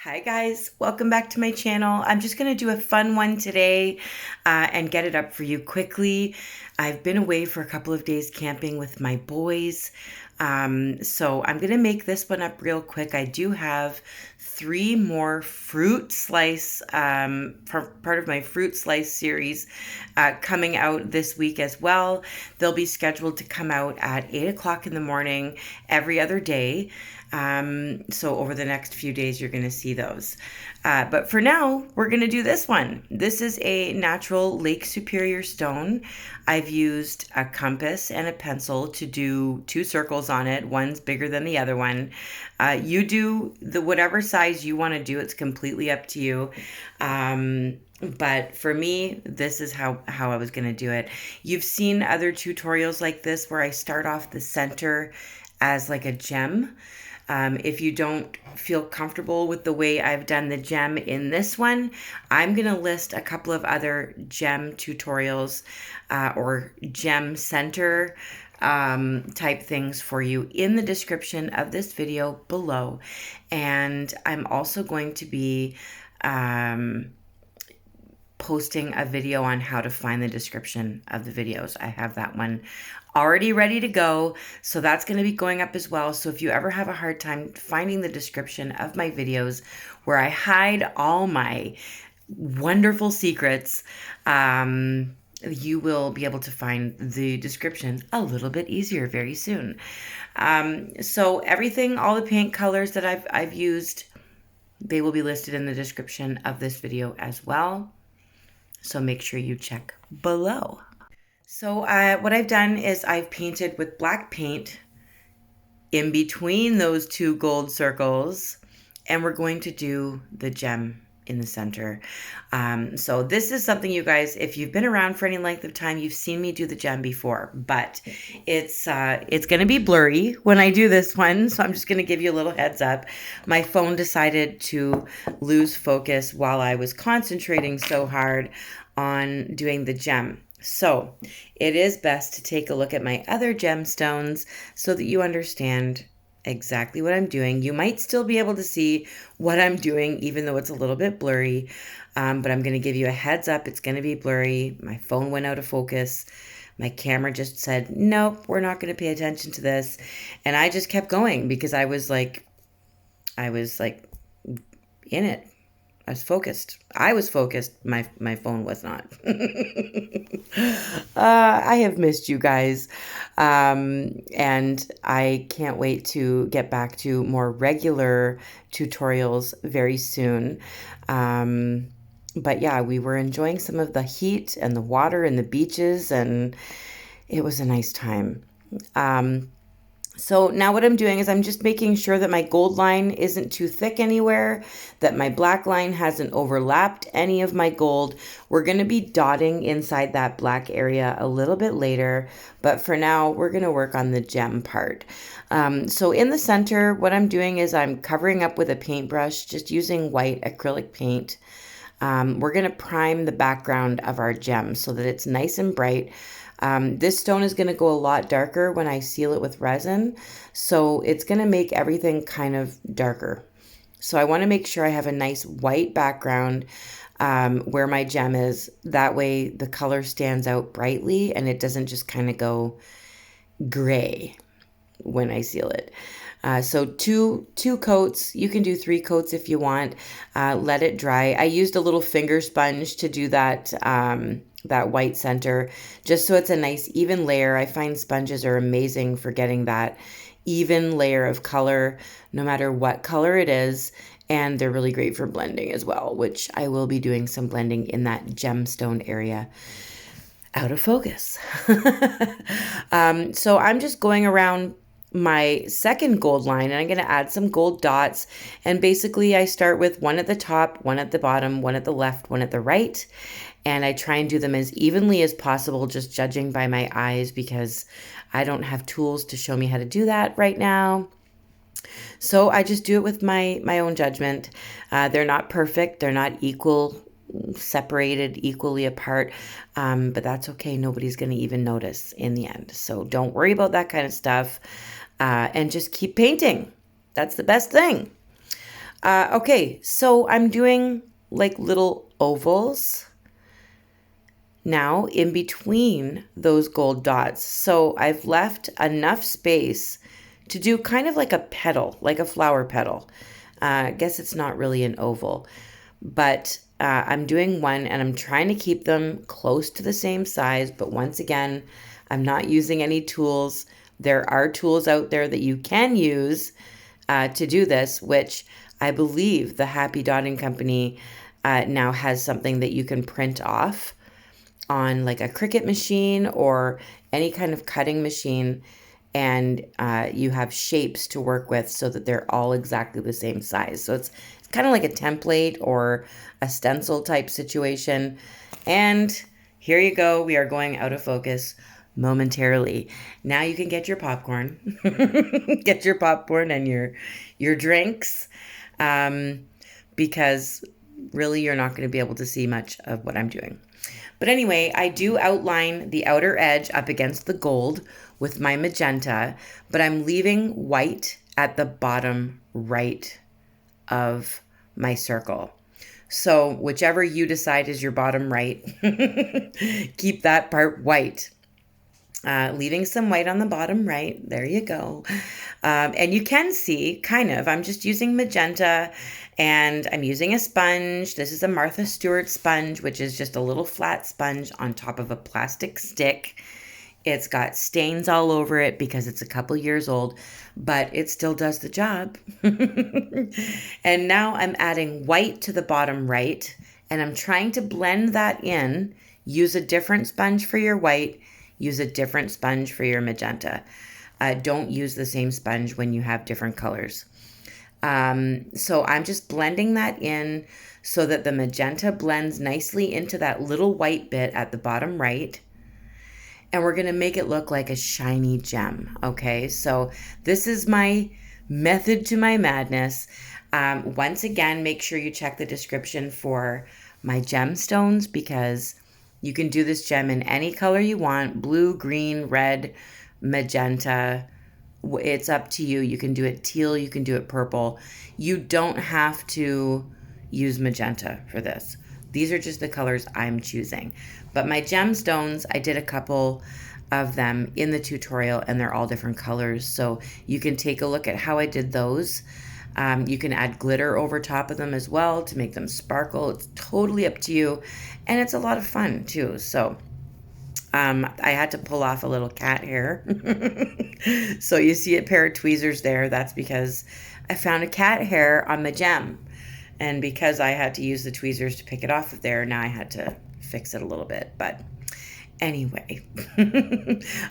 Hi guys, welcome back to my channel. I'm just going to do a fun one today and get it up for you quickly. I've been away for a couple of days camping with my boys, so I'm going to make this one up real quick. I do have 3 more fruit slice, part of my fruit slice series coming out this week as well. They'll be scheduled to come out at 8 o'clock in the morning every other day. So over the next few days, you're going to see those. But for now, we're going to do this one. This is a natural Lake Superior stone. I've used a compass and a pencil to do 2 circles on it. One's bigger than the other one. You do whatever size you want to do. It's completely up to you. But for me, this is how I was going to do it. You've seen other tutorials like this where I start off the center as like a gem. If you don't feel comfortable with the way I've done the gem in this one, I'm going to list a couple of other gem tutorials or gem center type things for you in the description of this video below. And I'm also going to be posting a video on how to find the description of the videos. I have that one already ready to go, so that's going to be going up as well. So if you ever have a hard time finding the description of my videos where I hide all my wonderful secrets, you will be able to find the description a little bit easier very soon. So everything, all the paint colors that I've used, they will be listed in the description of this video as well. So make sure you check below. So what I've done is I've painted with black paint in between those 2 gold circles, and we're going to do the gem in the center. So this is something, you guys, if you've been around for any length of time, you've seen me do the gem before, but it's going to be blurry when I do this one. So I'm just going to give you a little heads up. My phone decided to lose focus while I was concentrating so hard on doing the gem. So it is best to take a look at my other gemstones so that you understand exactly what I'm doing. You might still be able to see what I'm doing, even though it's a little bit blurry, but I'm going to give you a heads up. It's going to be blurry. My phone went out of focus. My camera just said, nope, we're not going to pay attention to this. And I just kept going because I was like in it. I was focused. I was focused. My phone was not. I have missed you guys. And I can't wait to get back to more regular tutorials very soon. But yeah, we were enjoying some of the heat and the water and the beaches, and it was a nice time. So now what I'm doing is I'm just making sure that my gold line isn't too thick anywhere, that my black line hasn't overlapped any of my gold. We're going to be dotting inside that black area a little bit later, but for now we're going to work on the gem part. So in the center, what I'm doing is I'm covering up with a paintbrush, just using white acrylic paint. We're going to prime the background of our gem so that it's nice and bright. This stone is going to go a lot darker when I seal it with resin, so it's going to make everything kind of darker. So I want to make sure I have a nice white background where my gem is. That way the color stands out brightly and it doesn't just kind of go gray when I seal it. So two coats. You can do 3 coats if you want. Let it dry. I used a little finger sponge to do that white center, just so it's a nice even layer. I find sponges are amazing for getting that even layer of color, no matter what color it is. And they're really great for blending as well, which I will be doing some blending in that gemstone area. Out of focus. So I'm just going around my second gold line, and I'm going to add some gold dots. And basically I start with 1 at the top, 1 at the bottom, 1 at the left, 1 at the right. And I try and do them as evenly as possible, just judging by my eyes, because I don't have tools to show me how to do that right now. So I just do it with my own judgment. They're not perfect. They're not separated equally apart, but that's okay. Nobody's going to even notice in the end. So don't worry about that kind of stuff, and just keep painting. That's the best thing. Okay, so I'm doing like little ovals now in between those gold dots. So I've left enough space to do kind of like a petal, like a flower petal. I guess it's not really an oval, but I'm doing one and I'm trying to keep them close to the same size. But once again, I'm not using any tools. There are tools out there that you can use to do this, which I believe the Happy Dotting Company now has something that you can print off on like a Cricut machine or any kind of cutting machine, and you have shapes to work with so that they're all exactly the same size. So it's kind of like a template or a stencil type situation. And here you go. We are going out of focus momentarily. Now you can get your popcorn, get your popcorn and your drinks, because really you're not going to be able to see much of what I'm doing. But anyway, I do outline the outer edge up against the gold with my magenta, but I'm leaving white at the bottom right of my circle. So whichever you decide is your bottom right, keep that part white. Leaving some white on the bottom right. There you go. And you can see kind of, I'm just using magenta and I'm using a sponge. This is a Martha Stewart sponge, which is just a little flat sponge on top of a plastic stick. It's got stains all over it because it's a couple years old, but it still does the job. And now I'm adding white to the bottom right, and I'm trying to blend that in. Use a different sponge for your white. Use a different sponge for your magenta. Don't use the same sponge when you have different colors. So I'm just blending that in so that the magenta blends nicely into that little white bit at the bottom right. And we're going to make it look like a shiny gem. Okay, so this is my method to my madness. Once again, make sure you check the description for my gemstones, because you can do this gem in any color you want: blue, green, red, magenta. It's up to you. You can do it teal, you can do it purple. You don't have to use magenta for this. These are just the colors I'm choosing. But my gemstones, I did a couple of them in the tutorial and they're all different colors. So you can take a look at how I did those. You can add glitter over top of them as well to make them sparkle. It's totally up to you. And it's a lot of fun too. So I had to pull off a little cat hair. So you see a pair of tweezers there. That's because I found a cat hair on my gem. And because I had to use the tweezers to pick it off of there, now I had to fix it a little bit. But anyway,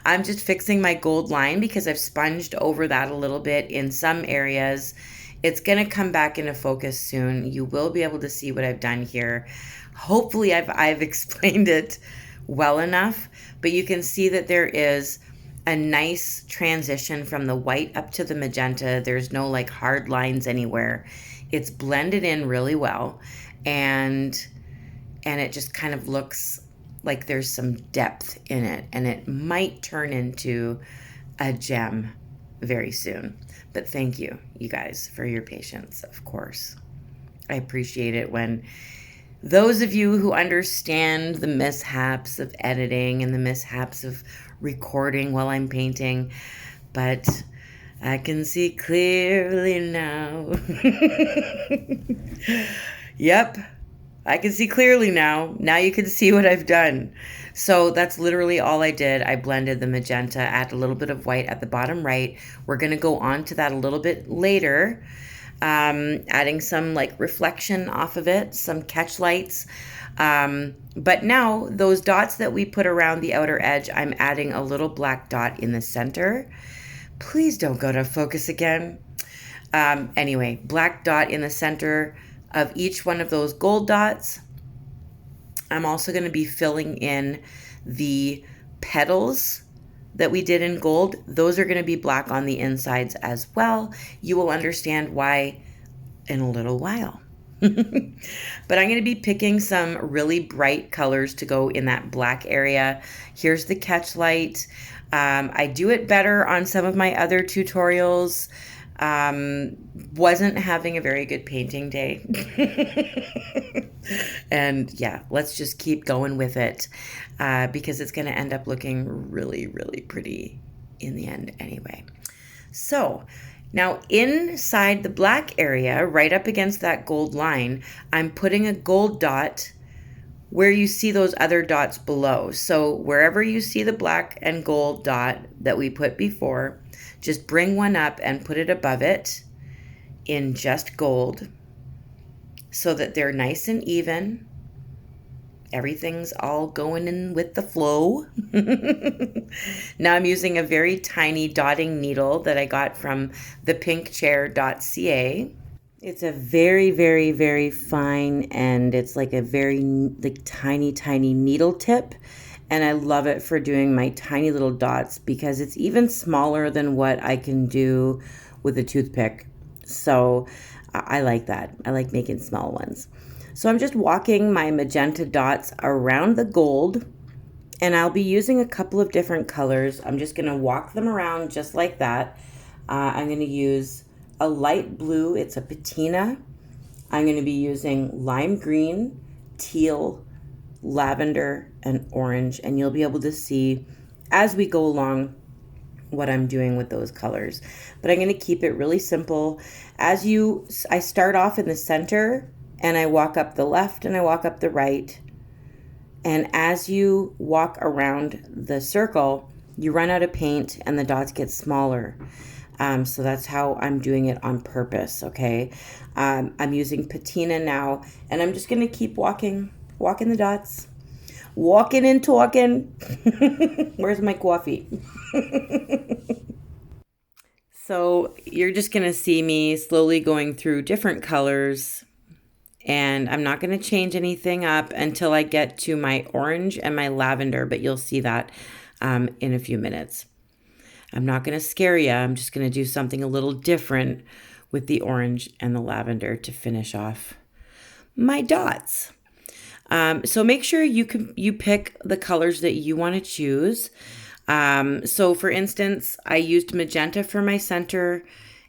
I'm just fixing my gold line because I've sponged over that a little bit in some areas. It's going to come back into focus soon. You will be able to see what I've done here. Hopefully I've explained it well enough, but you can see that there is a nice transition from the white up to the magenta. There's no like hard lines anywhere. It's blended in really well, and it just kind of looks like there's some depth in it, and it might turn into a gem very soon. But thank you, you guys, for your patience, of course. I appreciate it when those of you who understand the mishaps of editing and the mishaps of recording while I'm painting, but I can see clearly now. Yep, I can see clearly now. Now you can see what I've done. So that's literally all I did. I blended the magenta, add a little bit of white at the bottom right. We're going to go on to that a little bit later, adding some like reflection off of it, some catch lights. But now those dots that we put around the outer edge, I'm adding a little black dot in the center. Please don't go to focus again. Anyway, black dot in the center of each one of those gold dots. I'm also going to be filling in the petals that we did in gold. Those are going to be black on the insides as well. You will understand why in a little while. But I'm going to be picking some really bright colors to go in that black area. Here's the catch light. I do it better on some of my other tutorials. Wasn't having a very good painting day. And yeah, let's just keep going with it because it's going to end up looking really, really pretty in the end anyway. So now inside the black area, right up against that gold line, I'm putting a gold dot where you see those other dots below. So wherever you see the black and gold dot that we put before, just bring one up and put it above it in just gold so that they're nice and even. Everything's all going in with the flow. Now I'm using a very tiny dotting needle that I got from thepinkchair.ca. It's a very, very, very fine, and it's like a very like tiny, tiny needle tip. And I love it for doing my tiny little dots because it's even smaller than what I can do with a toothpick. So I like that. I like making small ones. So I'm just walking my magenta dots around the gold, and I'll be using a couple of different colors. I'm just going to walk them around just like that. I'm going to use a light blue. It's a patina. I'm going to be using lime green, teal, lavender, and orange, and you'll be able to see as we go along what I'm doing with those colors. But I'm going to keep it really simple. I start off in the center, and I walk up the left and I walk up the right. And as you walk around the circle, you run out of paint and the dots get smaller. So that's how I'm doing it on purpose, okay? I'm using patina now, and I'm just going to keep walking the dots. Walking and talking. Where's my coffee? So you're just going to see me slowly going through different colors, and I'm not going to change anything up until I get to my orange and my lavender, but you'll see that in a few minutes. I'm not going to scare you. I'm just going to do something a little different with the orange and the lavender to finish off my dots. So make sure you pick the colors that you want to choose. So for instance, I used magenta for my center,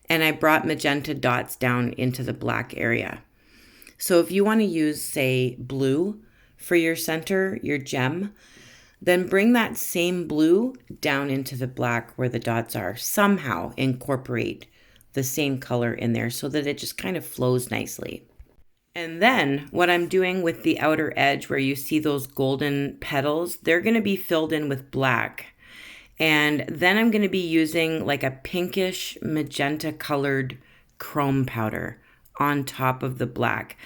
and I brought magenta dots down into the black area. So if you want to use, say, blue for your center, your gem, then bring that same blue down into the black where the dots are. Somehow incorporate the same color in there so that it just kind of flows nicely. And then what I'm doing with the outer edge where you see those golden petals, they're going to be filled in with black. And then I'm going to be using like a pinkish magenta colored chrome powder on top of the black.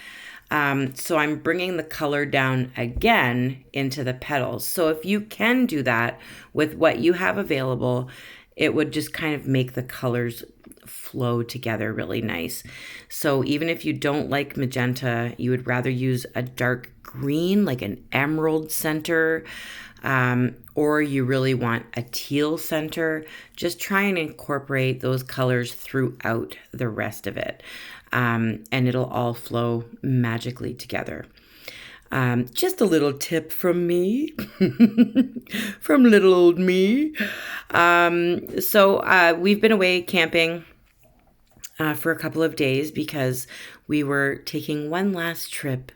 So I'm bringing the color down again into the petals. So if you can do that with what you have available, it would just kind of make the colors flow together really nice. So even if you don't like magenta, you would rather use a dark green, like an emerald center, or you really want a teal center, just try and incorporate those colors throughout the rest of it. And it'll all flow magically together. Just a little tip from me, from little old me. So we've been away camping for a couple of days because we were taking one last trip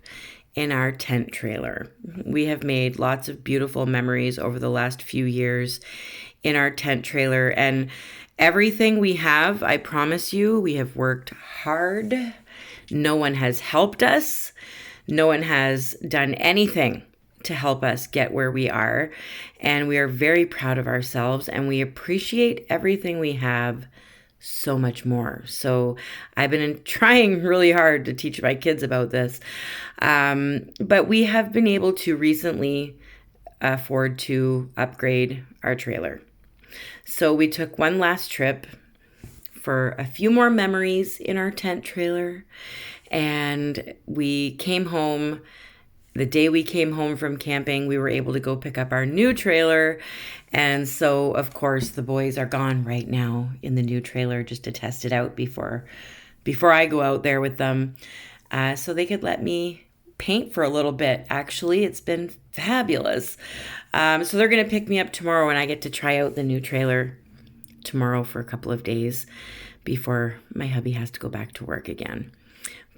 in our tent trailer. We have made lots of beautiful memories over the last few years in our tent trailer, and everything we have, I promise you, we have worked hard. No one has helped us. No one has done anything to help us get where we are. And we are very proud of ourselves, and we appreciate everything we have so much more. So I've been trying really hard to teach my kids about this. But we have been able to recently afford to upgrade our trailer. So we took one last trip for a few more memories in our tent trailer, and we came home. The day we came home from camping, we were able to go pick up our new trailer. And so, of course, the boys are gone right now in the new trailer just to test it out before I go out there with them. So they could let me paint for a little bit. Actually, it's been fabulous. So they're going to pick me up tomorrow, and I get to try out the new trailer tomorrow for a couple of days. before my hubby has to go back to work again.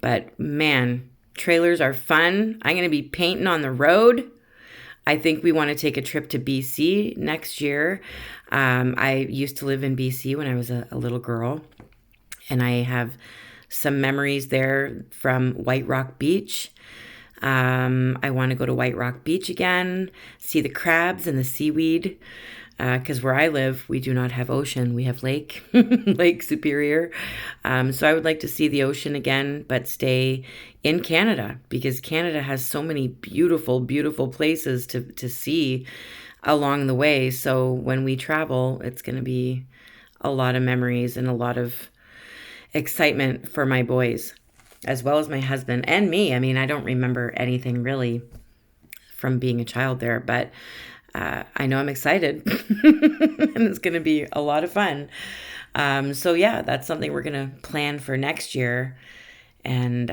But man, trailers are fun. I'm going to be painting on the road. I think we want to take a trip to BC next year. I used to live in BC when I was a little girl, and I have some memories there from White Rock Beach. I want to go to White Rock Beach again, see the crabs and the seaweed, because where I live, we do not have ocean. We have lake, Lake Superior. So I would like to see the ocean again, but stay in Canada, because Canada has so many beautiful, beautiful places to see along the way. So when we travel, it's going to be a lot of memories and a lot of excitement for my boys, as well as my husband and me. I mean, I don't remember anything really from being a child there, but I know I'm excited and it's going to be a lot of fun. So yeah, that's something we're going to plan for next year, and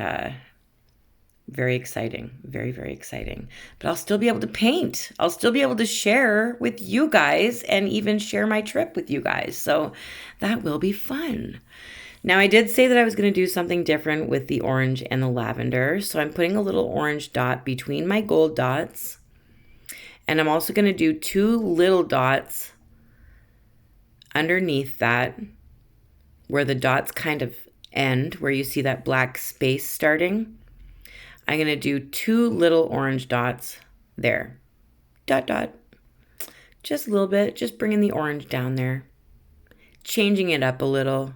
very exciting, very, very exciting. But I'll still be able to paint. I'll still be able to share with you guys and even share my trip with you guys. So that will be fun. Now, I did say that I was going to do something different with the orange and the lavender. So I'm putting a little orange dot between my gold dots. And I'm also going to do 2 little dots underneath that, where the dots kind of end, where you see that black space starting. I'm going to do 2 little orange dots there. Dot, dot. Just a little bit. Just bringing the orange down there. Changing it up a little.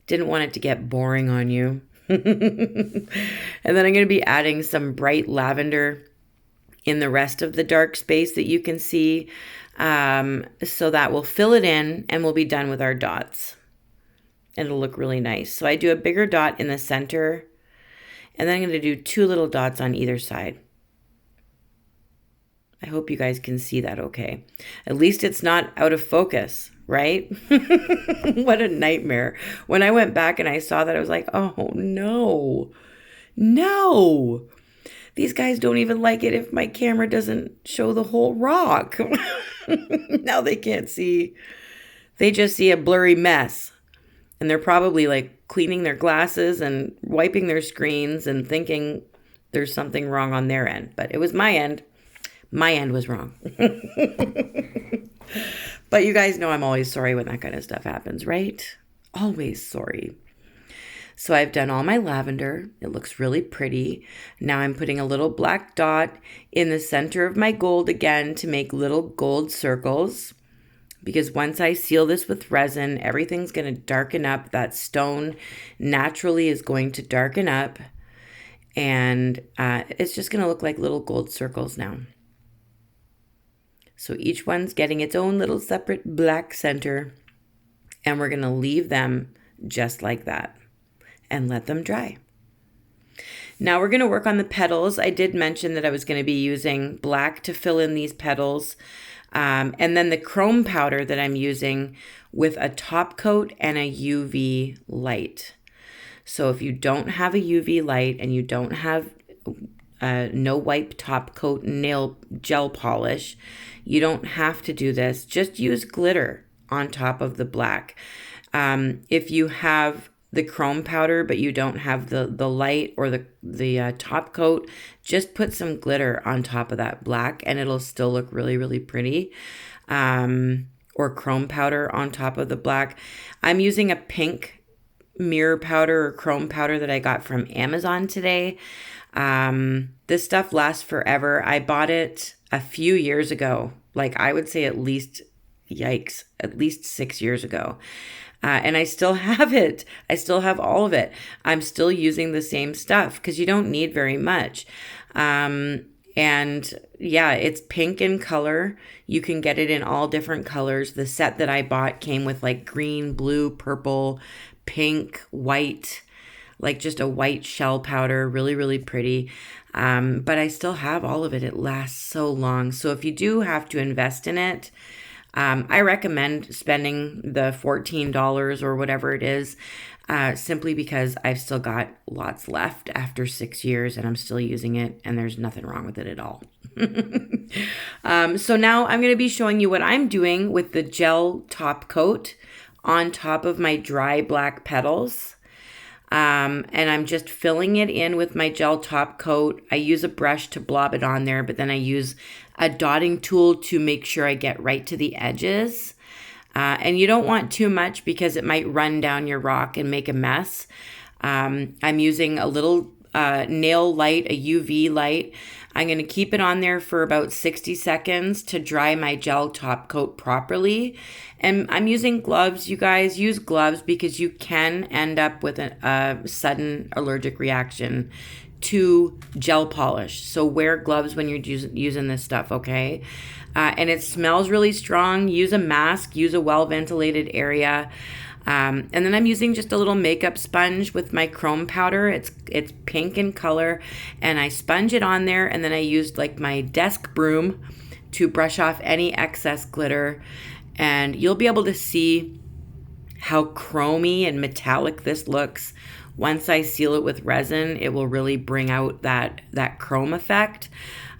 Didn't want it to get boring on you. And then I'm going to be adding some bright lavender in the rest of the dark space that you can see. So that will fill it in and we'll be done with our dots. It'll look really nice. So I do a bigger dot in the center, and then I'm going to do 2 little dots on either side. I hope you guys can see that okay. At least it's not out of focus, right? What a nightmare. When I went back and I saw that, I was like, oh no, no. These guys don't even like it if my camera doesn't show the whole rock. Now they can't see. They just see a blurry mess. And they're probably like cleaning their glasses and wiping their screens and thinking there's something wrong on their end. But it was my end. My end was wrong. But you guys know I'm always sorry when that kind of stuff happens, right? Always sorry. So I've done all my lavender. It looks really pretty. Now I'm putting a little black dot in the center of my gold again to make little gold circles. Because once I seal this with resin, everything's going to darken up. That stone naturally is going to darken up. And it's just going to look like little gold circles now. So each one's getting its own little separate black center. And we're going to leave them just like that and let them dry. Now we're going to work on the petals. I did mention that I was going to be using black to fill in these petals. And then the chrome powder that I'm using with a top coat and a UV light. So if you don't have a UV light and you don't have no wipe top coat nail gel polish, you don't have to do this. Just use glitter on top of the black. If you have the chrome powder but you don't have the light or the top coat, just put some glitter on top of that black and it'll still look really, really pretty. Or chrome powder on top of the black. I'm using a pink mirror powder or chrome powder that I got from Amazon today. This stuff lasts forever. I bought it a few years ago. Like I would say at least 6 years ago. And I still have it. I still have all of it. I'm still using the same stuff because you don't need very much. And yeah, it's pink in color. You can get it in all different colors. The set that I bought came with like green, blue, purple, pink, white, like just a white shell powder. Really, really pretty. But I still have all of it. It lasts so long. So if you do have to invest in it, I recommend spending the $14 or whatever it is, simply because I've still got lots left after 6 years and I'm still using it and there's nothing wrong with it at all. So now I'm going to be showing you what I'm doing with the gel top coat on top of my dry black petals. And I'm just filling it in with my gel top coat. I use a brush to blob it on there, but then I use a dotting tool to make sure I get right to the edges. And you don't want too much because it might run down your rock and make a mess. I'm using a little nail light, a UV light. I'm going to keep it on there for about 60 seconds to dry my gel top coat properly. And I'm using gloves. You guys use gloves because you can end up with a sudden allergic reaction to gel polish. So wear gloves when you're using this stuff, okay? And it smells really strong. Use a mask, use a well-ventilated area. And then I'm using just a little makeup sponge with my chrome powder. It's pink in color, and I sponge it on there, and then I used like my desk broom to brush off any excess glitter. And you'll be able to see how chromy and metallic this looks. Once I seal it with resin, it will really bring out that chrome effect.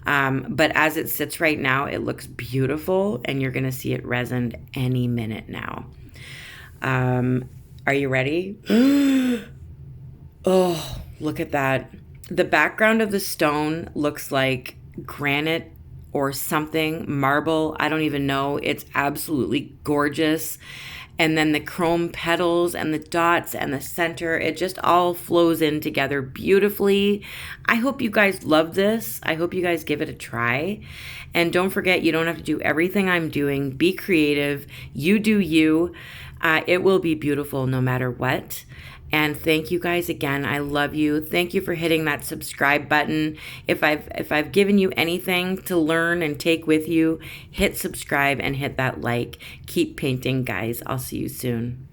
But as it sits right now, it looks beautiful, and you're gonna see it resined any minute now. Are you ready? Oh, look at that. The background of the stone looks like granite or something, marble. I don't even know. It's absolutely gorgeous. And then the chrome petals and the dots and the center, it just all flows in together beautifully. I hope you guys love this. I hope you guys give it a try. And don't forget, you don't have to do everything I'm doing. Be creative. You do you. It will be beautiful no matter what. And thank you guys again. I love you. Thank you for hitting that subscribe button. If I've given you anything to learn and take with you, hit subscribe and hit that like. Keep painting, guys. I'll see you soon.